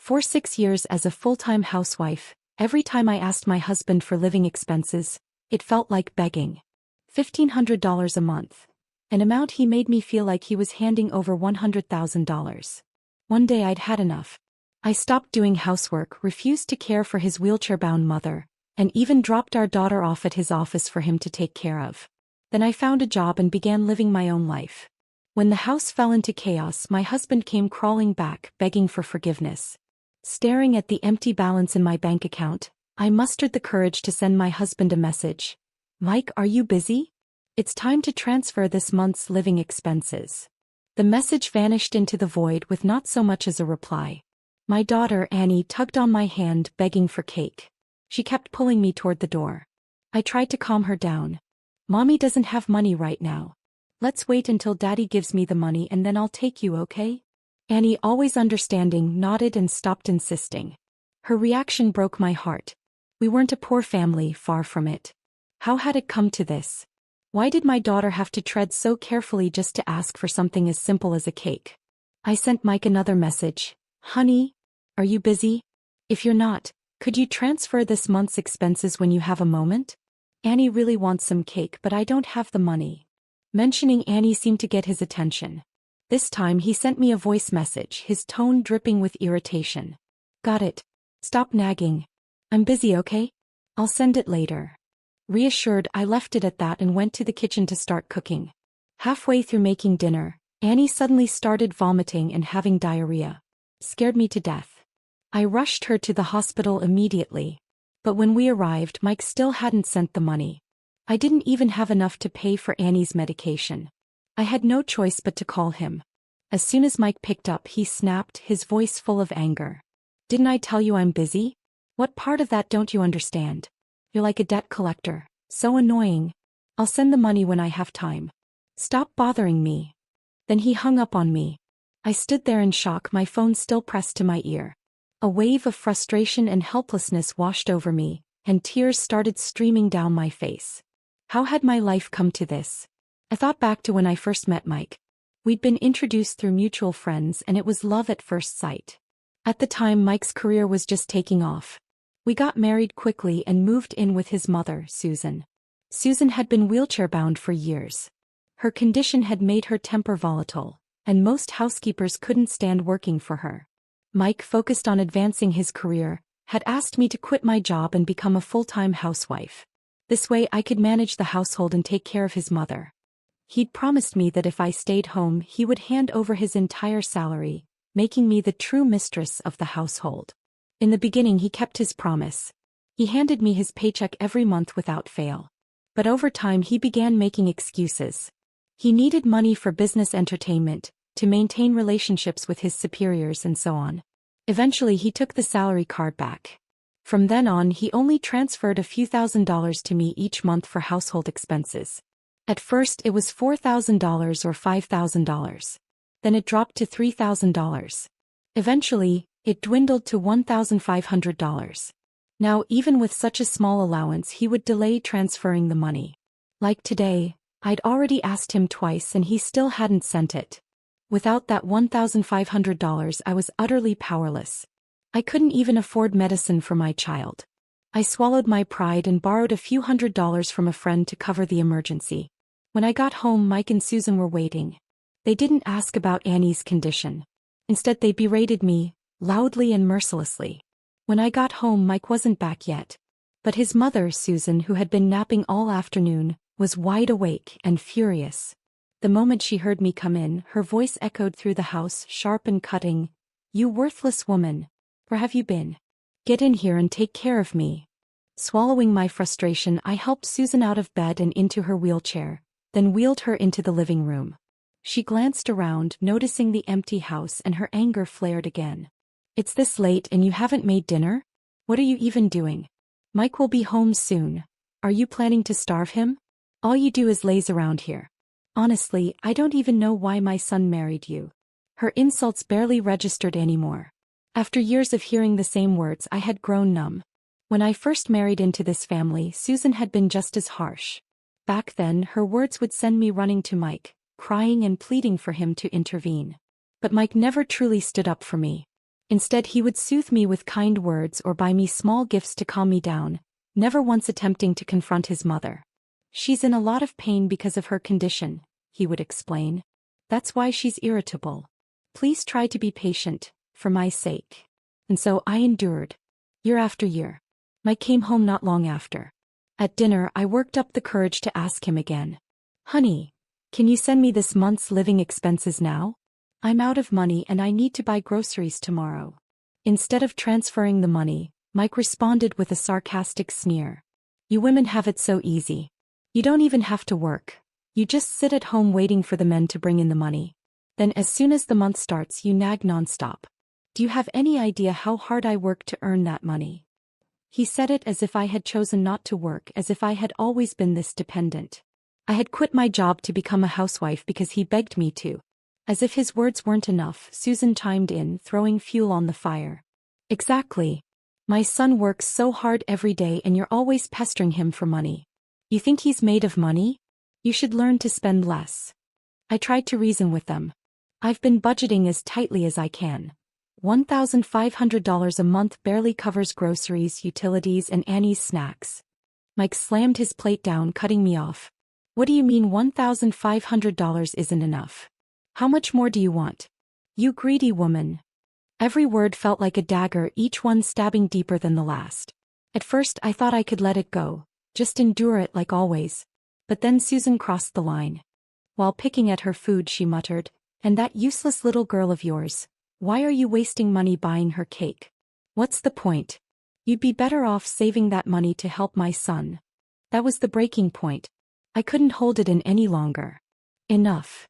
For 6 years as a full-time housewife, every time I asked my husband for living expenses, it felt like begging. $1,500 a month. An amount he made me feel like he was handing over $100,000. One day I'd had enough. I stopped doing housework, refused to care for his wheelchair-bound mother, and even dropped our daughter off at his office for him to take care of. Then I found a job and began living my own life. When the house fell into chaos, my husband came crawling back, begging for forgiveness. Staring at the empty balance in my bank account, I mustered the courage to send my husband a message. "Mike, are you busy? It's time to transfer this month's living expenses." The message vanished into the void with not so much as a reply. My daughter, Annie, tugged on my hand, begging for cake. She kept pulling me toward the door. I tried to calm her down. "Mommy doesn't have money right now. Let's wait until Daddy gives me the money and then I'll take you, okay?" Annie, always understanding, nodded and stopped insisting. Her reaction broke my heart. We weren't a poor family, far from it. How had it come to this? Why did my daughter have to tread so carefully just to ask for something as simple as a cake? I sent Mike another message. "Honey, are you busy? If you're not, could you transfer this month's expenses when you have a moment? Annie really wants some cake, but I don't have the money." Mentioning Annie seemed to get his attention. This time he sent me a voice message, his tone dripping with irritation. "Got it. Stop nagging. I'm busy, okay? I'll send it later." Reassured, I left it at that and went to the kitchen to start cooking. Halfway through making dinner, Annie suddenly started vomiting and having diarrhea. Scared me to death. I rushed her to the hospital immediately. But when we arrived, Mike still hadn't sent the money. I didn't even have enough to pay for Annie's medication. I had no choice but to call him. As soon as Mike picked up, he snapped, his voice full of anger. "Didn't I tell you I'm busy? What part of that don't you understand? You're like a debt collector. So annoying. I'll send the money when I have time. Stop bothering me." Then he hung up on me. I stood there in shock, my phone still pressed to my ear. A wave of frustration and helplessness washed over me, and tears started streaming down my face. How had my life come to this? I thought back to when I first met Mike. We'd been introduced through mutual friends and it was love at first sight. At the time, Mike's career was just taking off. We got married quickly and moved in with his mother, Susan. Susan had been wheelchair-bound for years. Her condition had made her temper volatile, and most housekeepers couldn't stand working for her. Mike, focused on advancing his career, had asked me to quit my job and become a full-time housewife. This way I could manage the household and take care of his mother. He'd promised me that if I stayed home, he would hand over his entire salary, making me the true mistress of the household. In the beginning, he kept his promise. He handed me his paycheck every month without fail. But over time, he began making excuses. He needed money for business entertainment, to maintain relationships with his superiors and so on. Eventually, he took the salary card back. From then on, he only transferred a few $1,000s to me each month for household expenses. At first, it was $4,000 or $5,000. Then it dropped to $3,000. Eventually, it dwindled to $1,500. Now, even with such a small allowance, he would delay transferring the money. Like today, I'd already asked him twice and he still hadn't sent it. Without that $1,500, I was utterly powerless. I couldn't even afford medicine for my child. I swallowed my pride and borrowed a few $100s from a friend to cover the emergency. When I got home, Mike and Susan were waiting. They didn't ask about Annie's condition. Instead, they berated me, loudly and mercilessly. When I got home, Mike wasn't back yet. But his mother, Susan, who had been napping all afternoon, was wide awake and furious. The moment she heard me come in, her voice echoed through the house, sharp and cutting. "You worthless woman. Where have you been? Get in here and take care of me." Swallowing my frustration, I helped Susan out of bed and into her wheelchair, then wheeled her into the living room. She glanced around, noticing the empty house, and her anger flared again. "It's this late and you haven't made dinner? What are you even doing? Mike will be home soon. Are you planning to starve him? All you do is laze around here. Honestly, I don't even know why my son married you." Her insults barely registered anymore. After years of hearing the same words, I had grown numb. When I first married into this family, Susan had been just as harsh. Back then, her words would send me running to Mike, crying and pleading for him to intervene. But Mike never truly stood up for me. Instead, he would soothe me with kind words or buy me small gifts to calm me down, never once attempting to confront his mother. "She's in a lot of pain because of her condition," he would explain. "That's why she's irritable. Please try to be patient, for my sake." And so I endured. Year after year. Mike came home not long after. At dinner, I worked up the courage to ask him again. "Honey, can you send me this month's living expenses now? I'm out of money and I need to buy groceries tomorrow." Instead of transferring the money, Mike responded with a sarcastic sneer. "You women have it so easy. You don't even have to work. You just sit at home waiting for the men to bring in the money. Then as soon as the month starts you nag nonstop. Do you have any idea how hard I work to earn that money?" He said it as if I had chosen not to work, as if I had always been this dependent. I had quit my job to become a housewife because he begged me to. As if his words weren't enough, Susan chimed in, throwing fuel on the fire. "Exactly. My son works so hard every day and you're always pestering him for money. You think he's made of money? You should learn to spend less." I tried to reason with them. "I've been budgeting as tightly as I can. $1,500 a month barely covers groceries, utilities, and Annie's snacks." Mike slammed his plate down, cutting me off. "What do you mean $1,500 isn't enough? How much more do you want? You greedy woman." Every word felt like a dagger, each one stabbing deeper than the last. At first I thought I could let it go, just endure it like always. But then Susan crossed the line. While picking at her food she muttered, "And that useless little girl of yours, why are you wasting money buying her cake? What's the point? You'd be better off saving that money to help my son." That was the breaking point. I couldn't hold it in any longer. "Enough,"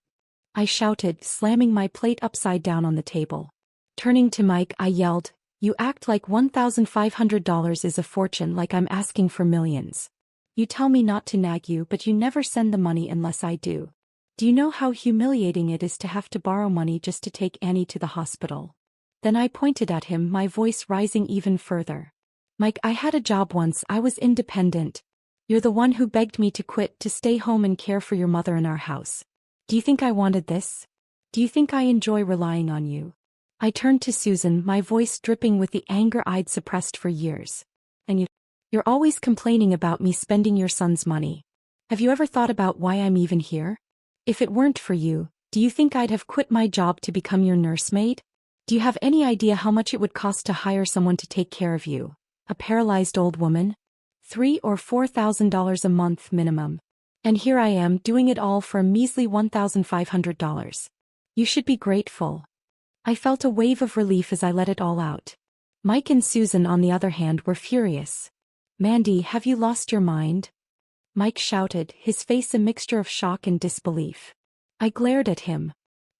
I shouted, slamming my plate upside down on the table. Turning to Mike, I yelled, "You act like $1,500 is a fortune, like I'm asking for millions. You tell me not to nag you, but you never send the money unless I do. Do you know how humiliating it is to have to borrow money just to take Annie to the hospital?" Then I pointed at him, my voice rising even further. "Mike, I had a job once, I was independent. You're the one who begged me to quit to stay home and care for your mother in our house. Do you think I wanted this? Do you think I enjoy relying on you?" I turned to Susan, my voice dripping with the anger I'd suppressed for years. "And you're always complaining about me spending your son's money. Have you ever thought about why I'm even here? If it weren't for you, do you think I'd have quit my job to become your nursemaid? Do you have any idea how much it would cost to hire someone to take care of you, a paralyzed old woman? $3,000 or $4,000 a month minimum. And here I am doing it all for a measly $1,500. You should be grateful." I felt a wave of relief as I let it all out. Mike and Susan, on the other hand, were furious. "Mandy, have you lost your mind?" Mike shouted, his face a mixture of shock and disbelief. I glared at him.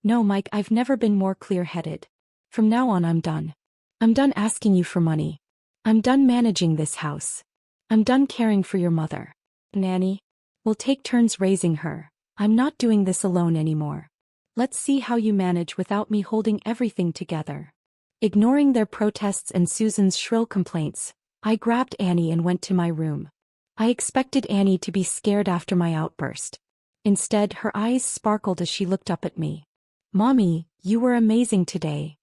"No, Mike, I've never been more clear-headed. From now on I'm done. I'm done asking you for money. I'm done managing this house. I'm done caring for your mother. Nanny, we'll take turns raising her. I'm not doing this alone anymore. Let's see how you manage without me holding everything together." Ignoring their protests and Susan's shrill complaints, I grabbed Annie and went to my room. I expected Annie to be scared after my outburst. Instead, her eyes sparkled as she looked up at me. "Mommy, you were amazing today."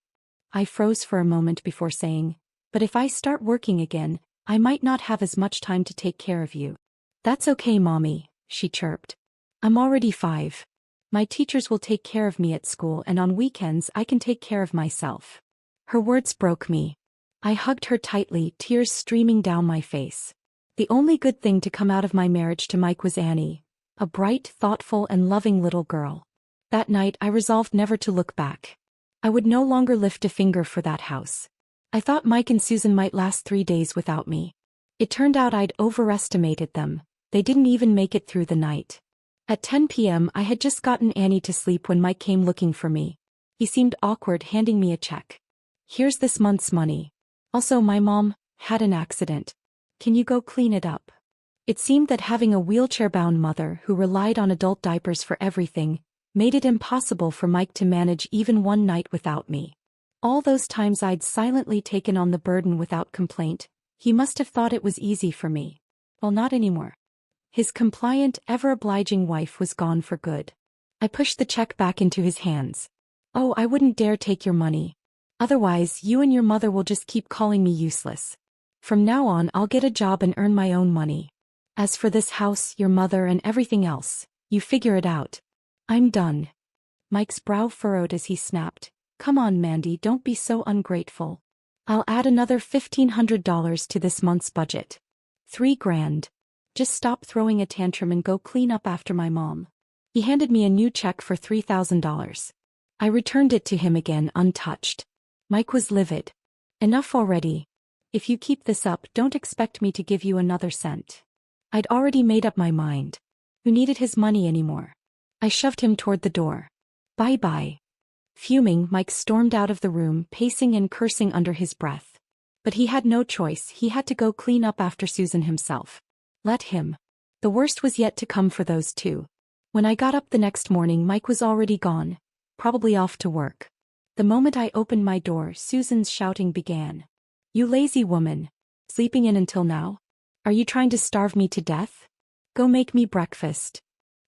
I froze for a moment before saying, "But if I start working again, I might not have as much time to take care of you." "That's okay, Mommy," she chirped. "I'm already 5. My teachers will take care of me at school, and on weekends I can take care of myself." Her words broke me. I hugged her tightly, tears streaming down my face. The only good thing to come out of my marriage to Mike was Annie, a bright, thoughtful, and loving little girl. That night I resolved never to look back. I would no longer lift a finger for that house. I thought Mike and Susan might last 3 days without me. It turned out I'd overestimated them. They didn't even make it through the night. At 10 p.m. I had just gotten Annie to sleep when Mike came looking for me. He seemed awkward, handing me a check. "Here's this month's money. Also, my mom had an accident. Can you go clean it up?" It seemed that having a wheelchair-bound mother who relied on adult diapers for everything made it impossible for Mike to manage even one night without me. All those times I'd silently taken on the burden without complaint, he must have thought it was easy for me. Well, not anymore. His compliant, ever-obliging wife was gone for good. I pushed the check back into his hands. "Oh, I wouldn't dare take your money. Otherwise, you and your mother will just keep calling me useless. From now on, I'll get a job and earn my own money. As for this house, your mother, and everything else, you figure it out. I'm done." Mike's brow furrowed as he snapped, "Come on, Mandy, don't be so ungrateful. I'll add another $1,500 to this month's budget. $3,000. Just stop throwing a tantrum and go clean up after my mom." He handed me a new check for $3,000. I returned it to him again untouched. Mike was livid. "Enough already. If you keep this up, don't expect me to give you another cent." I'd already made up my mind. Who needed his money anymore? I shoved him toward the door. "Bye-bye." Fuming, Mike stormed out of the room, pacing and cursing under his breath. But he had no choice, he had to go clean up after Susan himself. Let him. The worst was yet to come for those two. When I got up the next morning, Mike was already gone, probably off to work. The moment I opened my door, Susan's shouting began. "You lazy woman. Sleeping in until now? Are you trying to starve me to death? Go make me breakfast."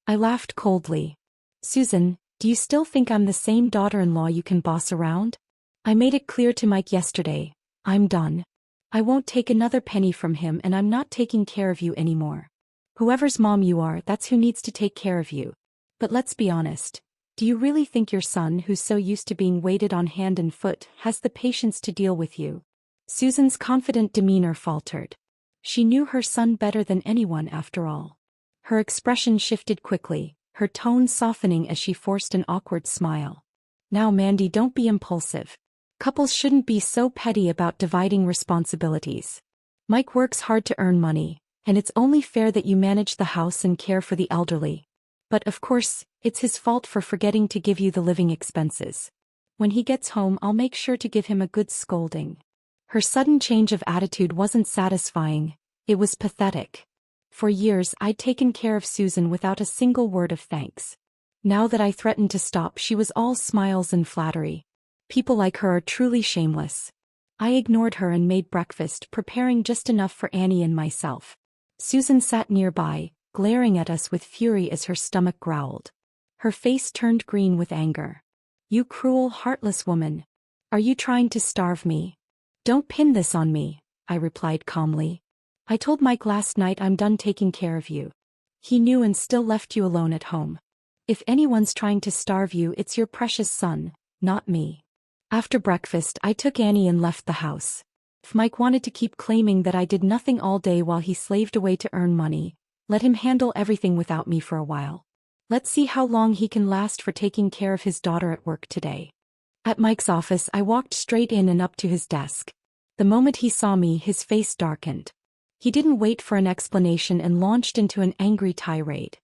I laughed coldly. "Susan, do you still think I'm the same daughter-in-law you can boss around? I made it clear to Mike yesterday, I'm done. I won't take another penny from him, and I'm not taking care of you anymore. Whoever's mom you are, that's who needs to take care of you. But let's be honest. Do you really think your son, who's so used to being waited on hand and foot, has the patience to deal with you?" Susan's confident demeanor faltered. She knew her son better than anyone after all. Her expression shifted quickly, her tone softening as she forced an awkward smile. "Now, Mandy, don't be impulsive. Couples shouldn't be so petty about dividing responsibilities. Mike works hard to earn money, and it's only fair that you manage the house and care for the elderly. But of course, it's his fault for forgetting to give you the living expenses. When he gets home, I'll make sure to give him a good scolding." Her sudden change of attitude wasn't satisfying, it was pathetic. For years, I'd taken care of Susan without a single word of thanks. Now that I threatened to stop, she was all smiles and flattery. People like her are truly shameless. I ignored her and made breakfast, preparing just enough for Annie and myself. Susan sat nearby, glaring at us with fury as her stomach growled. Her face turned green with anger. "You cruel, heartless woman. Are you trying to starve me?" "Don't pin this on me," I replied calmly. "I told Mike last night I'm done taking care of you. He knew and still left you alone at home. If anyone's trying to starve you, it's your precious son, not me." After breakfast, I took Annie and left the house. If Mike wanted to keep claiming that I did nothing all day while he slaved away to earn money, let him handle everything without me for a while. Let's see how long he can last for taking care of his daughter at work today. At Mike's office, I walked straight in and up to his desk. The moment he saw me, his face darkened. He didn't wait for an explanation and launched into an angry tirade.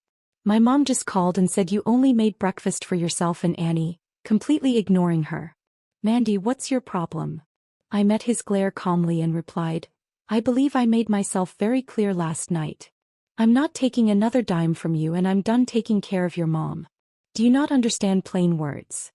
"My mom just called and said you only made breakfast for yourself and Annie," completely ignoring her. "Mandy, what's your problem?" I met his glare calmly and replied, "I believe I made myself very clear last night. I'm not taking another dime from you, and I'm done taking care of your mom. Do you not understand plain words?"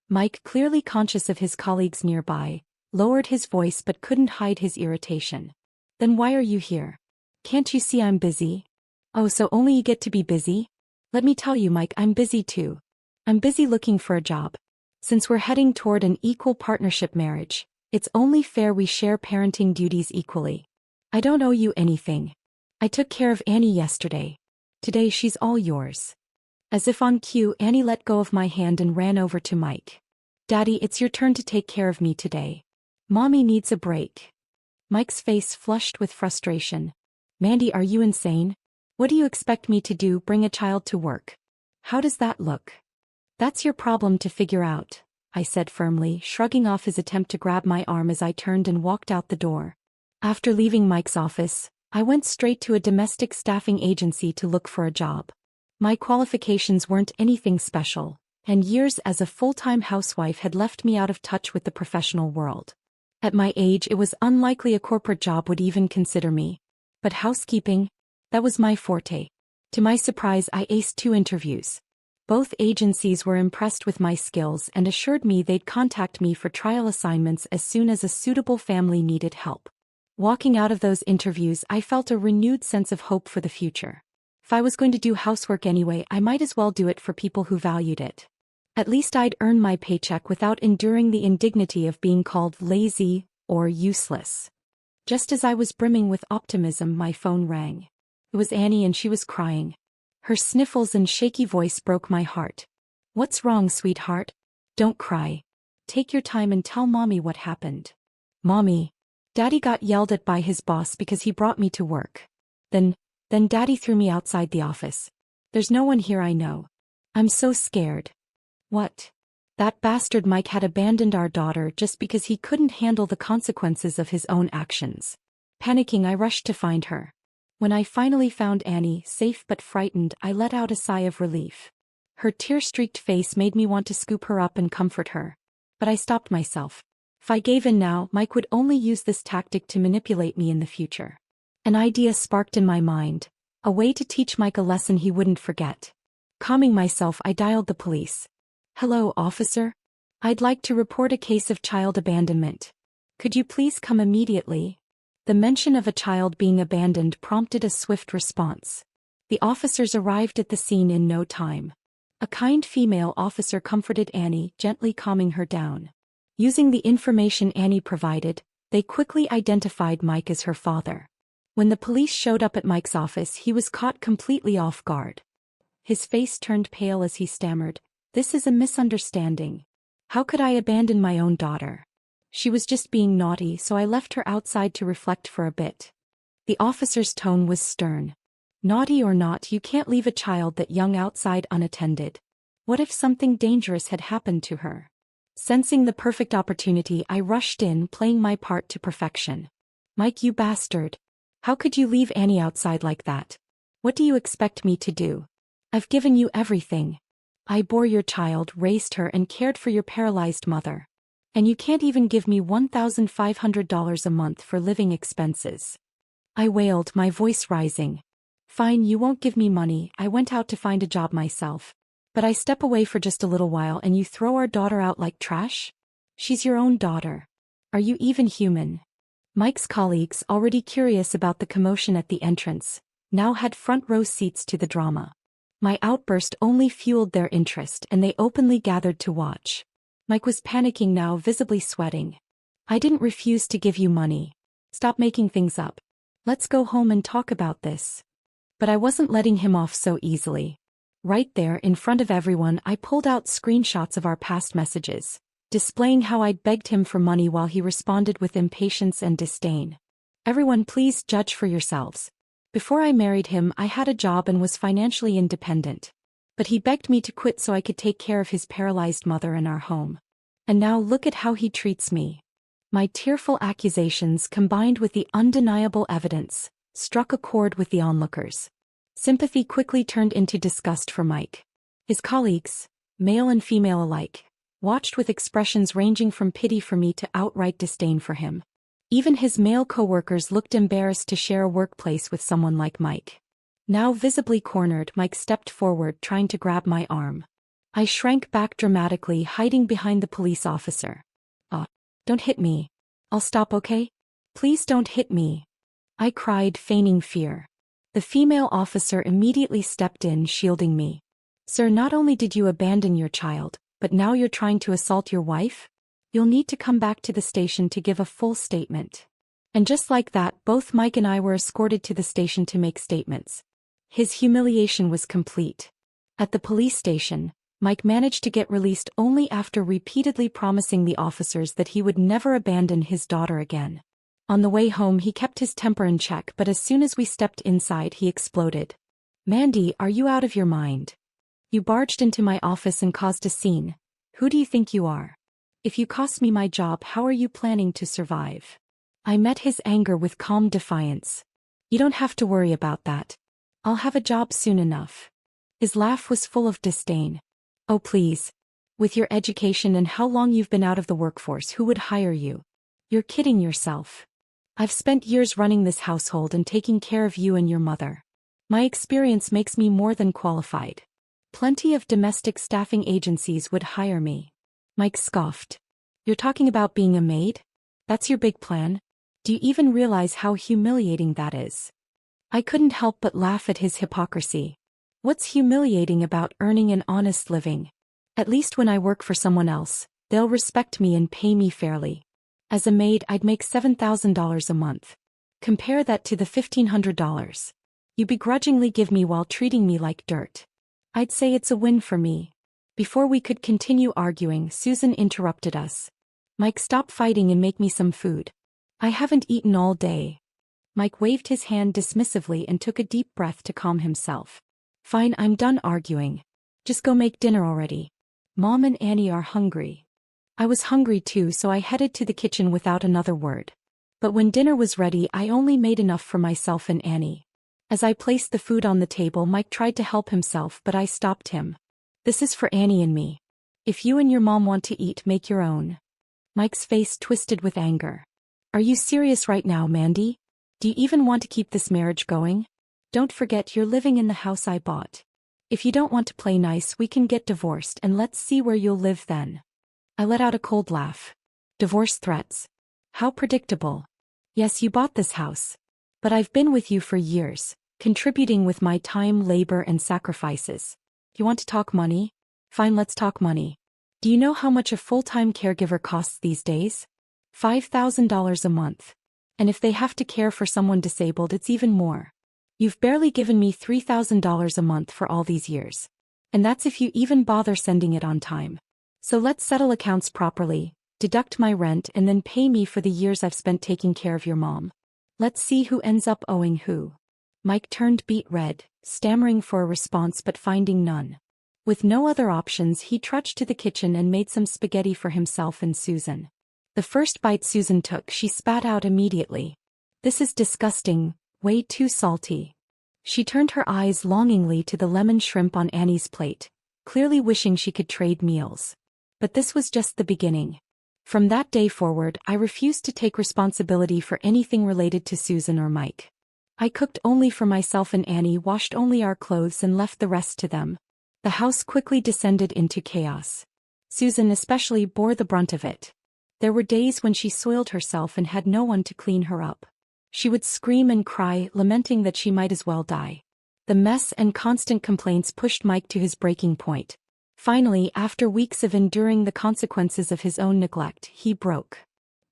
Mike, clearly conscious of his colleagues nearby, lowered his voice but couldn't hide his irritation. "Then why are you here? Can't you see I'm busy?" "Oh, so only you get to be busy?" "Let me tell you, Mike, I'm busy too. I'm busy looking for a job. Since we're heading toward an equal partnership marriage, it's only fair we share parenting duties equally. I don't owe you anything. I took care of Annie yesterday. Today she's all yours." As if on cue, Annie let go of my hand and ran over to Mike. "Daddy, it's your turn to take care of me today. Mommy needs a break." Mike's face flushed with frustration. "Mandy, are you insane? What do you expect me to do, bring a child to work? How does that look?" "That's your problem to figure out," I said firmly, shrugging off his attempt to grab my arm as I turned and walked out the door. After leaving Mike's office, I went straight to a domestic staffing agency to look for a job. My qualifications weren't anything special, and years as a full-time housewife had left me out of touch with the professional world. At my age, it was unlikely a corporate job would even consider me. But housekeeping? That was my forte. To my surprise, I aced 2 interviews. Both agencies were impressed with my skills and assured me they'd contact me for trial assignments as soon as a suitable family needed help. Walking out of those interviews, I felt a renewed sense of hope for the future. If I was going to do housework anyway, I might as well do it for people who valued it. At least I'd earn my paycheck without enduring the indignity of being called lazy or useless. Just as I was brimming with optimism, my phone rang. It was Annie and she was crying. Her sniffles and shaky voice broke my heart. "What's wrong, sweetheart? Don't cry. Take your time and tell Mommy what happened." "Mommy. Daddy got yelled at by his boss because he brought me to work. Then Daddy threw me outside the office. There's no one here I know. I'm so scared." "What?" "That bastard Mike had abandoned our daughter just because he couldn't handle the consequences of his own actions." Panicking, I rushed to find her. When I finally found Annie, safe but frightened, I let out a sigh of relief. Her tear-streaked face made me want to scoop her up and comfort her. But I stopped myself. If I gave in now, Mike would only use this tactic to manipulate me in the future. An idea sparked in my mind, a way to teach Mike a lesson he wouldn't forget. Calming myself, I dialed the police. "Hello, officer. I'd like to report a case of child abandonment. Could you please come immediately?" The mention of a child being abandoned prompted a swift response. The officers arrived at the scene in no time. A kind female officer comforted Annie, gently calming her down. Using the information Annie provided, they quickly identified Mike as her father. When the police showed up at Mike's office, he was caught completely off guard. His face turned pale as he stammered, "This is a misunderstanding. How could I abandon my own daughter? She was just being naughty, so I left her outside to reflect for a bit." The officer's tone was stern. "Naughty or not, you can't leave a child that young outside unattended. What if something dangerous had happened to her?" Sensing the perfect opportunity, I rushed in, playing my part to perfection. "Mike, you bastard. How could you leave Annie outside like that? What do you expect me to do? I've given you everything. I bore your child, raised her, and cared for your paralyzed mother. And you can't even give me $1,500 a month for living expenses." I wailed, my voice rising. "Fine, you won't give me money. I went out to find a job myself. But I step away for just a little while and you throw our daughter out like trash? She's your own daughter. Are you even human?" Mike's colleagues, already curious about the commotion at the entrance, now had front row seats to the drama. My outburst only fueled their interest and they openly gathered to watch. Mike was panicking now, visibly sweating. "I didn't refuse to give you money. Stop making things up. Let's go home and talk about this." But I wasn't letting him off so easily. Right there, in front of everyone, I pulled out screenshots of our past messages, displaying how I'd begged him for money while he responded with impatience and disdain. "Everyone, please judge for yourselves. Before I married him, I had a job and was financially independent. But he begged me to quit so I could take care of his paralyzed mother and our home. And now look at how he treats me." My tearful accusations, combined with the undeniable evidence, struck a chord with the onlookers. Sympathy quickly turned into disgust for Mike. His colleagues, male and female alike, watched with expressions ranging from pity for me to outright disdain for him. Even his male coworkers looked embarrassed to share a workplace with someone like Mike. Now visibly cornered, Mike stepped forward, trying to grab my arm. I shrank back dramatically, hiding behind the police officer. "Oh, don't hit me. I'll stop, okay? Please don't hit me," I cried, feigning fear. The female officer immediately stepped in, shielding me. "Sir, not only did you abandon your child, but now you're trying to assault your wife? You'll need to come back to the station to give a full statement." And just like that, both Mike and I were escorted to the station to make statements. His humiliation was complete. At the police station, Mike managed to get released only after repeatedly promising the officers that he would never abandon his daughter again. On the way home, he kept his temper in check, but as soon as we stepped inside, he exploded. "Mandy, are you out of your mind? You barged into my office and caused a scene. Who do you think you are? If you cost me my job, how are you planning to survive?" I met his anger with calm defiance. "You don't have to worry about that. I'll have a job soon enough." His laugh was full of disdain. "Oh please. With your education and how long you've been out of the workforce, who would hire you? You're kidding yourself. I've spent years running this household and taking care of you and your mother. My experience makes me more than qualified. Plenty of domestic staffing agencies would hire me." Mike scoffed. "You're talking about being a maid? That's your big plan? Do you even realize how humiliating that is?" I couldn't help but laugh at his hypocrisy. What's humiliating about earning an honest living? At least when I work for someone else, they'll respect me and pay me fairly. As a maid, I'd make $7,000 a month. Compare that to the $1,500 you begrudgingly give me while treating me like dirt. I'd say it's a win for me. Before we could continue arguing, Susan interrupted us. Mike, stop fighting and make me some food. I haven't eaten all day. Mike waved his hand dismissively and took a deep breath to calm himself. Fine, I'm done arguing. Just go make dinner already. Mom and Annie are hungry. I was hungry too, so I headed to the kitchen without another word. But when dinner was ready, I only made enough for myself and Annie. As I placed the food on the table, Mike tried to help himself, but I stopped him. This is for Annie and me. If you and your mom want to eat, make your own. Mike's face twisted with anger. Are you serious right now, Mandy? Do you even want to keep this marriage going? Don't forget you're living in the house I bought. If you don't want to play nice, we can get divorced and let's see where you'll live then. I let out a cold laugh. Divorce threats. How predictable. Yes, you bought this house. But I've been with you for years, contributing with my time, labor, and sacrifices. You want to talk money? Fine, let's talk money. Do you know how much a full-time caregiver costs these days? $5,000 a month. And if they have to care for someone disabled, it's even more. You've barely given me $3,000 a month for all these years. And that's if you even bother sending it on time. So let's settle accounts properly, deduct my rent, and then pay me for the years I've spent taking care of your mom. Let's see who ends up owing who. Mike turned beet red, stammering for a response but finding none. With no other options, he trudged to the kitchen and made some spaghetti for himself and Susan. The first bite Susan took, she spat out immediately. This is disgusting, way too salty. She turned her eyes longingly to the lemon shrimp on Annie's plate, clearly wishing she could trade meals. But this was just the beginning. From that day forward, I refused to take responsibility for anything related to Susan or Mike. I cooked only for myself and Annie, washed only our clothes, and left the rest to them. The house quickly descended into chaos. Susan especially bore the brunt of it. There were days when she soiled herself and had no one to clean her up. She would scream and cry, lamenting that she might as well die. The mess and constant complaints pushed Mike to his breaking point. Finally, after weeks of enduring the consequences of his own neglect, he broke.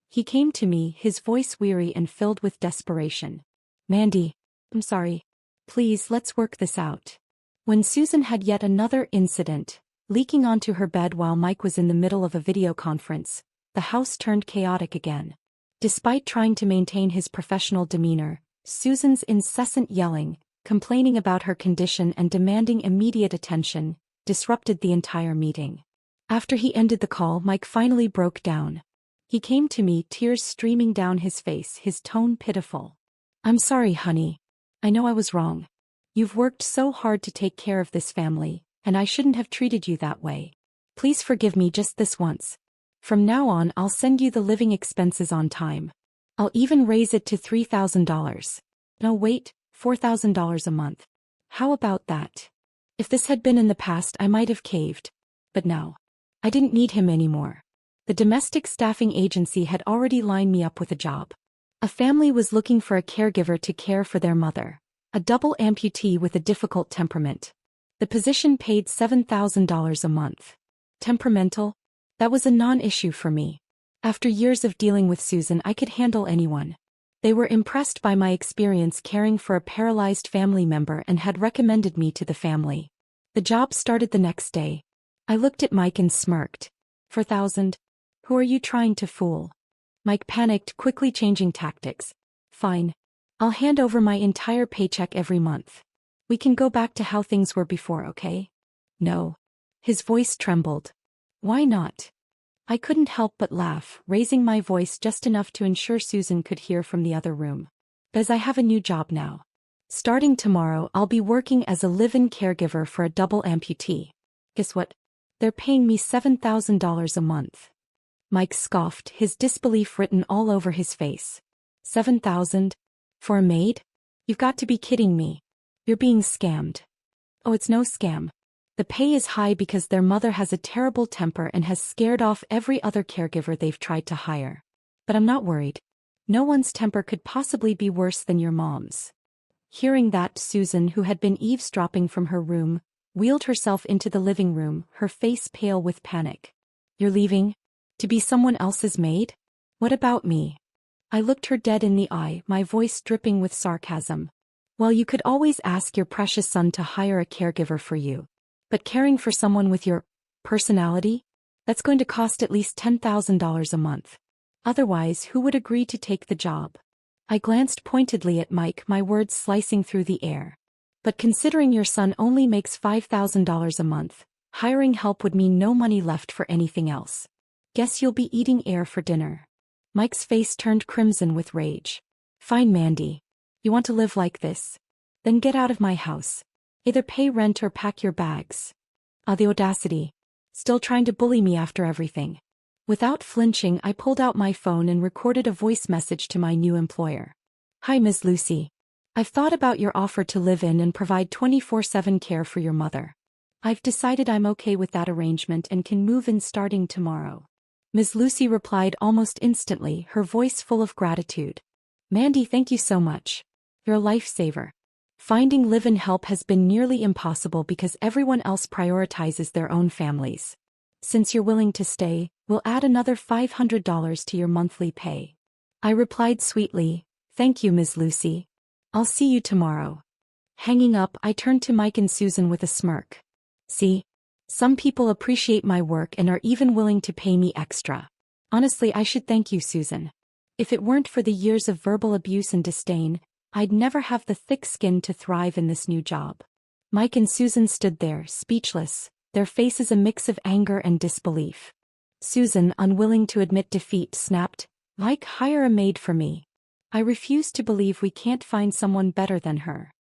He came to me, his voice weary and filled with desperation. Mandy, I'm sorry. Please, let's work this out. When Susan had yet another incident, leaking onto her bed while Mike was in the middle of a video conference, the house turned chaotic again. Despite trying to maintain his professional demeanor, Susan's incessant yelling, complaining about her condition and demanding immediate attention, disrupted the entire meeting. After he ended the call, Mike finally broke down. He came to me, tears streaming down his face, his tone pitiful. I'm sorry, honey. I know I was wrong. You've worked so hard to take care of this family, and I shouldn't have treated you that way. Please forgive me just this once. From now on, I'll send you the living expenses on time. I'll even raise it to $3,000. No, wait, $4,000 a month. How about that? If this had been in the past, I might have caved. But now, I didn't need him anymore. The domestic staffing agency had already lined me up with a job. A family was looking for a caregiver to care for their mother, a double amputee with a difficult temperament. The position paid $7,000 a month. Temperamental? That was a non-issue for me. After years of dealing with Susan, I could handle anyone. They were impressed by my experience caring for a paralyzed family member and had recommended me to the family. The job started the next day. I looked at Mike and smirked. $4,000? Who are you trying to fool? Mike panicked, quickly changing tactics. Fine. I'll hand over my entire paycheck every month. We can go back to how things were before, okay? No. His voice trembled. Why not? I couldn't help but laugh, raising my voice just enough to ensure Susan could hear from the other room. Because I have a new job now. Starting tomorrow, I'll be working as a live-in caregiver for a double amputee. Guess what? They're paying me $7,000 a month. Mike scoffed, his disbelief written all over his face. $7,000? For a maid? You've got to be kidding me. You're being scammed. Oh, it's no scam. The pay is high because their mother has a terrible temper and has scared off every other caregiver they've tried to hire. But I'm not worried. No one's temper could possibly be worse than your mom's. Hearing that, Susan, who had been eavesdropping from her room, wheeled herself into the living room, her face pale with panic. "You're leaving? To be someone else's maid? What about me?" I looked her dead in the eye, my voice dripping with sarcasm. "Well, you could always ask your precious son to hire a caregiver for you. But caring for someone with your personality? That's going to cost at least $10,000 a month. Otherwise, who would agree to take the job?" I glanced pointedly at Mike, my words slicing through the air. "But considering your son only makes $5,000 a month, hiring help would mean no money left for anything else. Guess you'll be eating air for dinner." Mike's face turned crimson with rage. "Fine, Mandy. You want to live like this? Then get out of my house. Either pay rent or pack your bags." The audacity. Still trying to bully me after everything. Without flinching, I pulled out my phone and recorded a voice message to my new employer. "Hi, Ms. Lucy. I've thought about your offer to live in and provide 24/7 care for your mother. I've decided I'm okay with that arrangement and can move in starting tomorrow." Ms. Lucy replied almost instantly, her voice full of gratitude. "Mandy, thank you so much. You're a lifesaver. Finding live-in help has been nearly impossible because everyone else prioritizes their own families. Since you're willing to stay, we'll add another $500 to your monthly pay." I replied sweetly, "Thank you, Ms. Lucy. I'll see you tomorrow." Hanging up, I turned to Mike and Susan with a smirk. "See? Some people appreciate my work and are even willing to pay me extra. Honestly, I should thank you, Susan. If it weren't for the years of verbal abuse and disdain, I'd never have the thick skin to thrive in this new job." Mike and Susan stood there, speechless, their faces a mix of anger and disbelief. Susan, unwilling to admit defeat, snapped, "Mike, hire a maid for me. I refuse to believe we can't find someone better than her."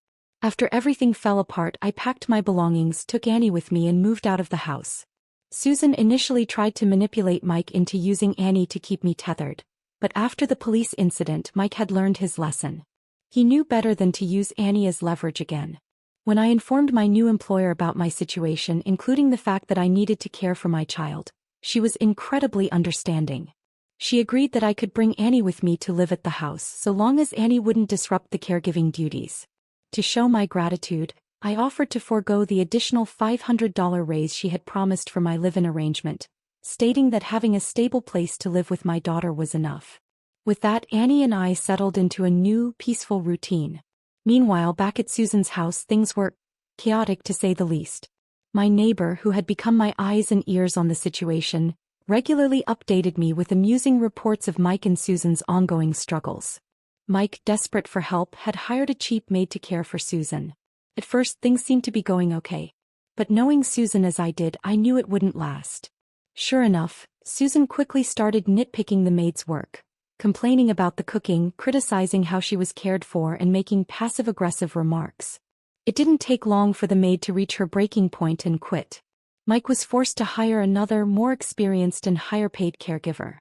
After everything fell apart, I packed my belongings, took Annie with me and moved out of the house. Susan initially tried to manipulate Mike into using Annie to keep me tethered, but after the police incident, Mike had learned his lesson. He knew better than to use Annie as leverage again. When I informed my new employer about my situation, including the fact that I needed to care for my child, she was incredibly understanding. She agreed that I could bring Annie with me to live at the house so long as Annie wouldn't disrupt the caregiving duties. To show my gratitude, I offered to forego the additional $500 raise she had promised for my live-in arrangement, stating that having a stable place to live with my daughter was enough. With that, Annie and I settled into a new, peaceful routine. Meanwhile, back at Susan's house, things were chaotic to say the least. My neighbor, who had become my eyes and ears on the situation, regularly updated me with amusing reports of Mike and Susan's ongoing struggles. Mike, desperate for help, had hired a cheap maid to care for Susan. At first, things seemed to be going okay. But knowing Susan as I did, I knew it wouldn't last. Sure enough, Susan quickly started nitpicking the maid's work, complaining about the cooking, criticizing how she was cared for, and making passive-aggressive remarks. It didn't take long for the maid to reach her breaking point and quit. Mike was forced to hire another, more experienced and higher-paid caregiver.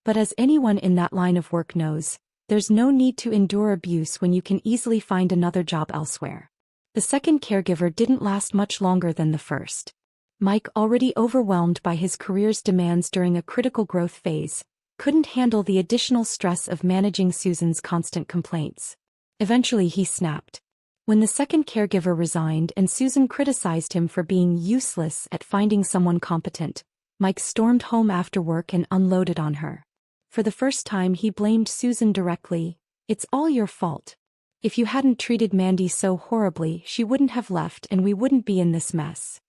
But as anyone in that line of work knows, there's no need to endure abuse when you can easily find another job elsewhere. The second caregiver didn't last much longer than the first. Mike, already overwhelmed by his career's demands during a critical growth phase, couldn't handle the additional stress of managing Susan's constant complaints. Eventually he snapped. When the second caregiver resigned and Susan criticized him for being useless at finding someone competent, Mike stormed home after work and unloaded on her. For the first time, he blamed Susan directly. "It's all your fault. If you hadn't treated Mandy so horribly, she wouldn't have left and we wouldn't be in this mess."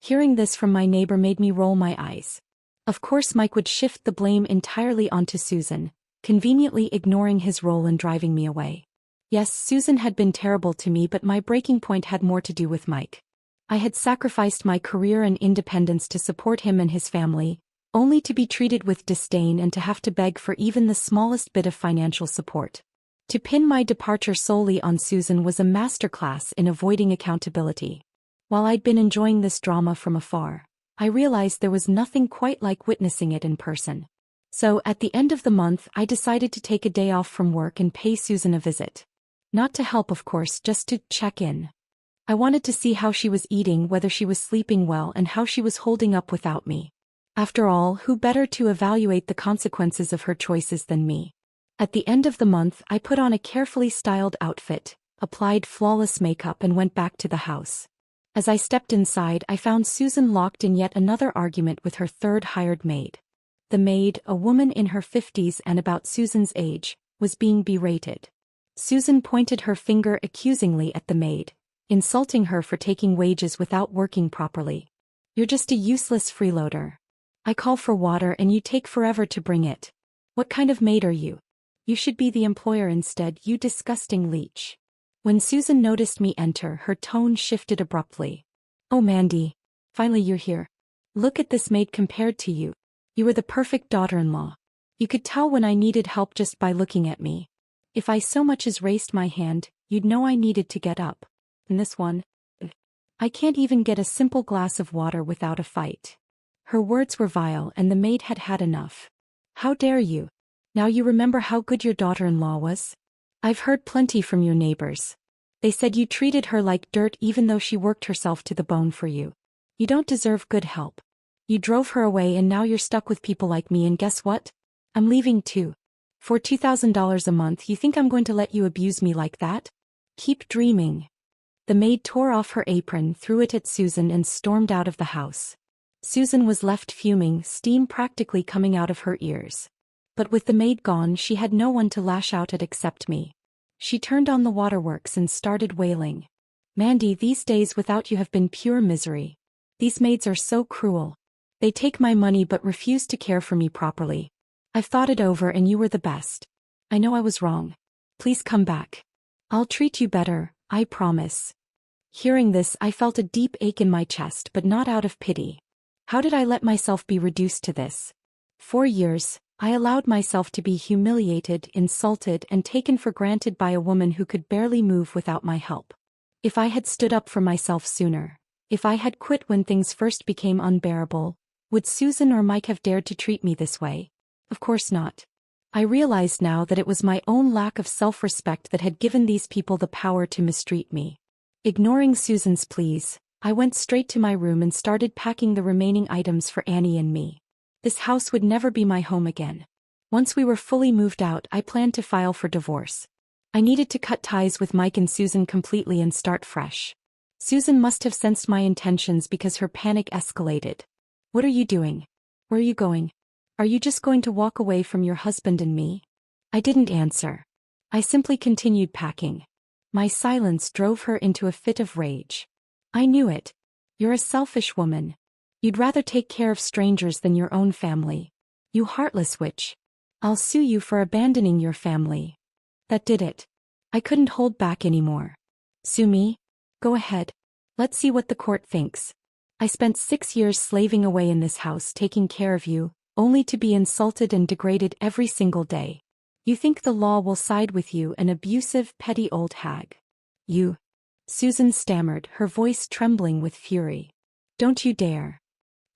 Hearing this from my neighbor made me roll my eyes. Of course, Mike would shift the blame entirely onto Susan, conveniently ignoring his role in driving me away. Yes, Susan had been terrible to me, but my breaking point had more to do with Mike. I had sacrificed my career and independence to support him and his family, only to be treated with disdain and to have to beg for even the smallest bit of financial support. To pin my departure solely on Susan was a masterclass in avoiding accountability. While I'd been enjoying this drama from afar, I realized there was nothing quite like witnessing it in person. So, at the end of the month, I decided to take a day off from work and pay Susan a visit. Not to help, of course, just to check in. I wanted to see how she was eating, whether she was sleeping well, and how she was holding up without me. After all, who better to evaluate the consequences of her choices than me? At the end of the month, I put on a carefully styled outfit, applied flawless makeup, and went back to the house. As I stepped inside, I found Susan locked in yet another argument with her third hired maid. The maid, a woman in her 50s and about Susan's age, was being berated. Susan pointed her finger accusingly at the maid, insulting her for taking wages without working properly. "You're just a useless freeloader. I call for water and you take forever to bring it. What kind of maid are you? You should be the employer instead, you disgusting leech." When Susan noticed me enter, her tone shifted abruptly. "Oh Mandy, finally you're here. Look at this maid compared to you. You were the perfect daughter-in-law. You could tell when I needed help just by looking at me. If I so much as raised my hand, you'd know I needed to get up. And this one, I can't even get a simple glass of water without a fight." Her words were vile and the maid had had enough. "How dare you? Now you remember how good your daughter-in-law was? I've heard plenty from your neighbors. They said you treated her like dirt even though she worked herself to the bone for you. You don't deserve good help. You drove her away and now you're stuck with people like me, and guess what? I'm leaving too. For $2,000 a month, you think I'm going to let you abuse me like that? Keep dreaming." The maid tore off her apron, threw it at Susan and stormed out of the house. Susan was left fuming, steam practically coming out of her ears. But with the maid gone, she had no one to lash out at except me. She turned on the waterworks and started wailing. "Mandy, these days without you have been pure misery. These maids are so cruel. They take my money but refuse to care for me properly. I've thought it over and you were the best. I know I was wrong. Please come back. I'll treat you better, I promise." Hearing this, I felt a deep ache in my chest, but not out of pity. How did I let myself be reduced to this? 4 years, I allowed myself to be humiliated, insulted, and taken for granted by a woman who could barely move without my help. If I had stood up for myself sooner, if I had quit when things first became unbearable, would Susan or Mike have dared to treat me this way? Of course not. I realized now that it was my own lack of self-respect that had given these people the power to mistreat me. Ignoring Susan's pleas, I went straight to my room and started packing the remaining items for Annie and me. This house would never be my home again. Once we were fully moved out, I planned to file for divorce. I needed to cut ties with Mike and Susan completely and start fresh. Susan must have sensed my intentions because her panic escalated. "What are you doing? Where are you going? Are you just going to walk away from your husband and me?" I didn't answer. I simply continued packing. My silence drove her into a fit of rage. "I knew it. You're a selfish woman. You'd rather take care of strangers than your own family. You heartless witch. I'll sue you for abandoning your family." That did it. I couldn't hold back anymore. "Sue me? Go ahead. Let's see what the court thinks. I spent 6 years slaving away in this house taking care of you, only to be insulted and degraded every single day. You think the law will side with you, an abusive, petty old hag. You..." Susan stammered, her voice trembling with fury. "Don't you dare."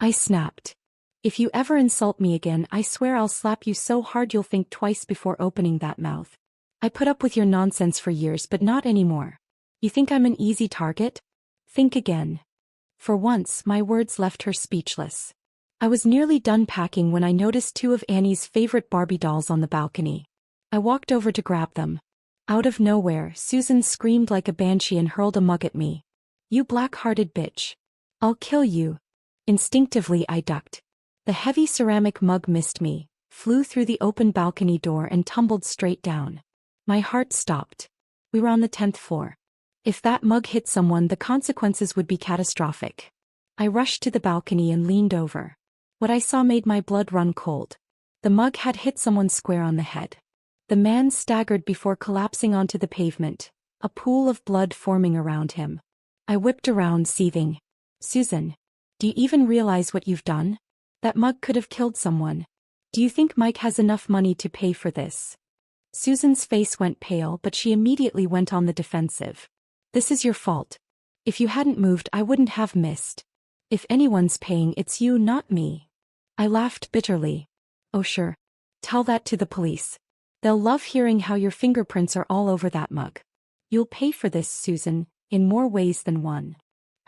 I snapped. "If you ever insult me again, I swear I'll slap you so hard you'll think twice before opening that mouth. I put up with your nonsense for years, but not anymore. You think I'm an easy target? Think again." For once, my words left her speechless. I was nearly done packing when I noticed 2 of Annie's favorite Barbie dolls on the balcony. I walked over to grab them. Out of nowhere, Susan screamed like a banshee and hurled a mug at me. "You black-hearted bitch. I'll kill you." Instinctively, I ducked. The heavy ceramic mug missed me, flew through the open balcony door and tumbled straight down. My heart stopped. We were on the 10th floor. If that mug hit someone, the consequences would be catastrophic. I rushed to the balcony and leaned over. What I saw made my blood run cold. The mug had hit someone square on the head. The man staggered before collapsing onto the pavement, a pool of blood forming around him. I whipped around, seething. "Susan, do you even realize what you've done? That mug could have killed someone. Do you think Mike has enough money to pay for this?" Susan's face went pale, but she immediately went on the defensive. "This is your fault. If you hadn't moved, I wouldn't have missed. If anyone's paying, it's you, not me." I laughed bitterly. "Oh sure. Tell that to the police. They'll love hearing how your fingerprints are all over that mug. You'll pay for this, Susan, in more ways than one."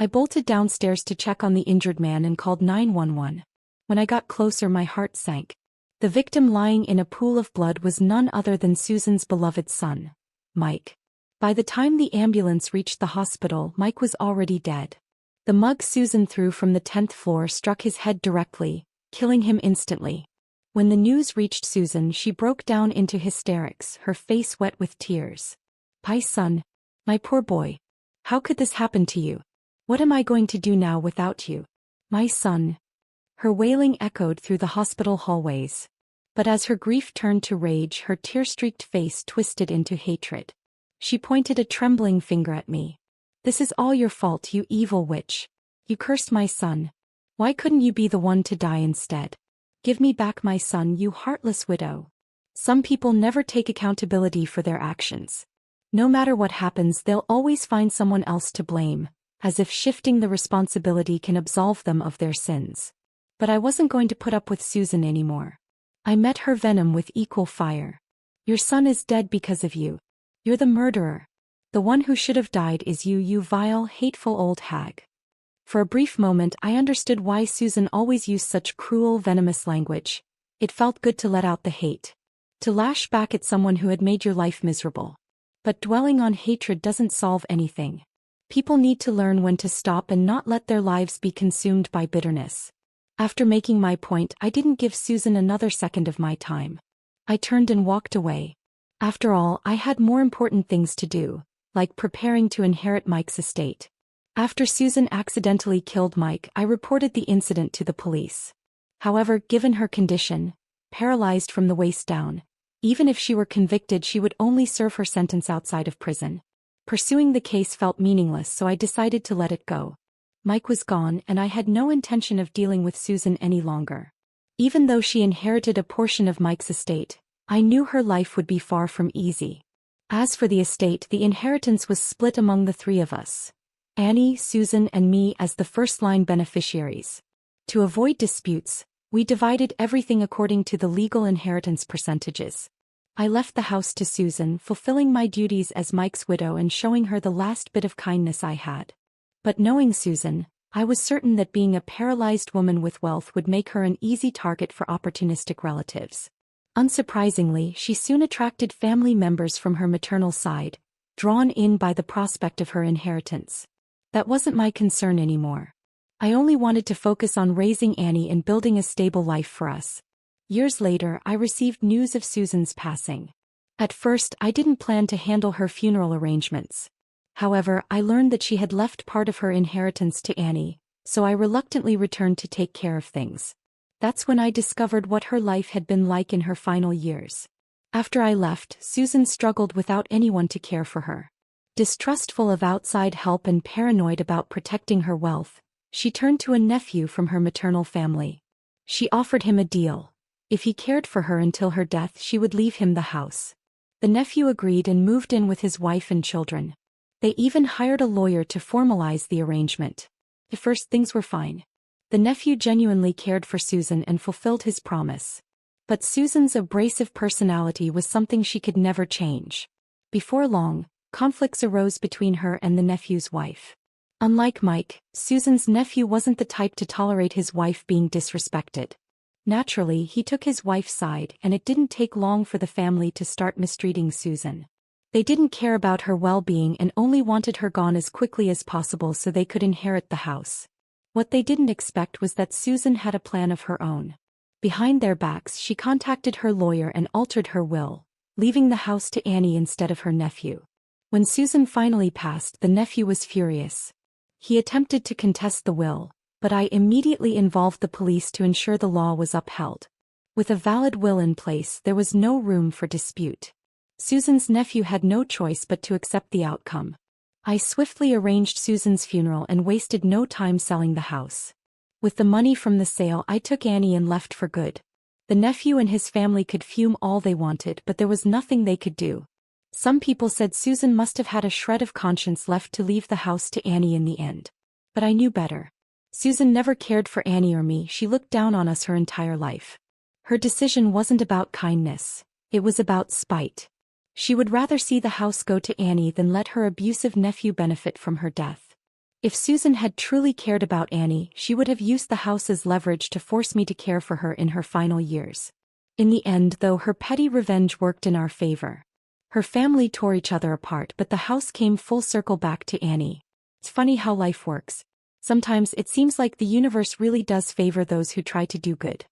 I bolted downstairs to check on the injured man and called 911. When I got closer, my heart sank. The victim lying in a pool of blood was none other than Susan's beloved son, Mike. By the time the ambulance reached the hospital, Mike was already dead. The mug Susan threw from the 10th floor struck his head directly, killing him instantly. When the news reached Susan, she broke down into hysterics, her face wet with tears. "My son. My poor boy. How could this happen to you? What am I going to do now without you? My son." Her wailing echoed through the hospital hallways. But as her grief turned to rage, her tear-streaked face twisted into hatred. She pointed a trembling finger at me. "This is all your fault, you evil witch. You cursed my son. Why couldn't you be the one to die instead? Give me back my son, you heartless widow." Some people never take accountability for their actions. No matter what happens, they'll always find someone else to blame, as if shifting the responsibility can absolve them of their sins. But I wasn't going to put up with Susan anymore. I met her venom with equal fire. "Your son is dead because of you. You're the murderer. The one who should have died is you, you vile, hateful old hag." For a brief moment I understood why Susan always used such cruel, venomous language. It felt good to let out the hate. To lash back at someone who had made your life miserable. But dwelling on hatred doesn't solve anything. People need to learn when to stop and not let their lives be consumed by bitterness. After making my point, I didn't give Susan another second of my time. I turned and walked away. After all, I had more important things to do, like preparing to inherit Mike's estate. After Susan accidentally killed Mike, I reported the incident to the police. However, given her condition, paralyzed from the waist down, even if she were convicted, she would only serve her sentence outside of prison. Pursuing the case felt meaningless, so I decided to let it go. Mike was gone, and I had no intention of dealing with Susan any longer. Even though she inherited a portion of Mike's estate, I knew her life would be far from easy. As for the estate, the inheritance was split among the three of us. Annie, Susan, and me as the first-line beneficiaries. To avoid disputes, we divided everything according to the legal inheritance percentages. I left the house to Susan, fulfilling my duties as Mike's widow and showing her the last bit of kindness I had. But knowing Susan, I was certain that being a paralyzed woman with wealth would make her an easy target for opportunistic relatives. Unsurprisingly, she soon attracted family members from her maternal side, drawn in by the prospect of her inheritance. That wasn't my concern anymore. I only wanted to focus on raising Annie and building a stable life for us. Years later, I received news of Susan's passing. At first, I didn't plan to handle her funeral arrangements. However, I learned that she had left part of her inheritance to Annie, so I reluctantly returned to take care of things. That's when I discovered what her life had been like in her final years. After I left, Susan struggled without anyone to care for her. Distrustful of outside help and paranoid about protecting her wealth, she turned to a nephew from her maternal family. She offered him a deal. If he cared for her until her death, she would leave him the house. The nephew agreed and moved in with his wife and children. They even hired a lawyer to formalize the arrangement. At first, things were fine. The nephew genuinely cared for Susan and fulfilled his promise. But Susan's abrasive personality was something she could never change. Before long, conflicts arose between her and the nephew's wife. Unlike Mike, Susan's nephew wasn't the type to tolerate his wife being disrespected. Naturally, he took his wife's side, and it didn't take long for the family to start mistreating Susan. They didn't care about her well-being and only wanted her gone as quickly as possible so they could inherit the house. What they didn't expect was that Susan had a plan of her own. Behind their backs, she contacted her lawyer and altered her will, leaving the house to Annie instead of her nephew. When Susan finally passed, the nephew was furious. He attempted to contest the will, but I immediately involved the police to ensure the law was upheld. With a valid will in place, there was no room for dispute. Susan's nephew had no choice but to accept the outcome. I swiftly arranged Susan's funeral and wasted no time selling the house. With the money from the sale, I took Annie and left for good. The nephew and his family could fume all they wanted, but there was nothing they could do. Some people said Susan must have had a shred of conscience left to leave the house to Annie in the end. But I knew better. Susan never cared for Annie or me. She looked down on us her entire life. Her decision wasn't about kindness. It was about spite. She would rather see the house go to Annie than let her abusive nephew benefit from her death. If Susan had truly cared about Annie, she would have used the house as leverage to force me to care for her in her final years. In the end, though, her petty revenge worked in our favor. Her family tore each other apart, but the house came full circle back to Annie. It's funny how life works. Sometimes it seems like the universe really does favor those who try to do good.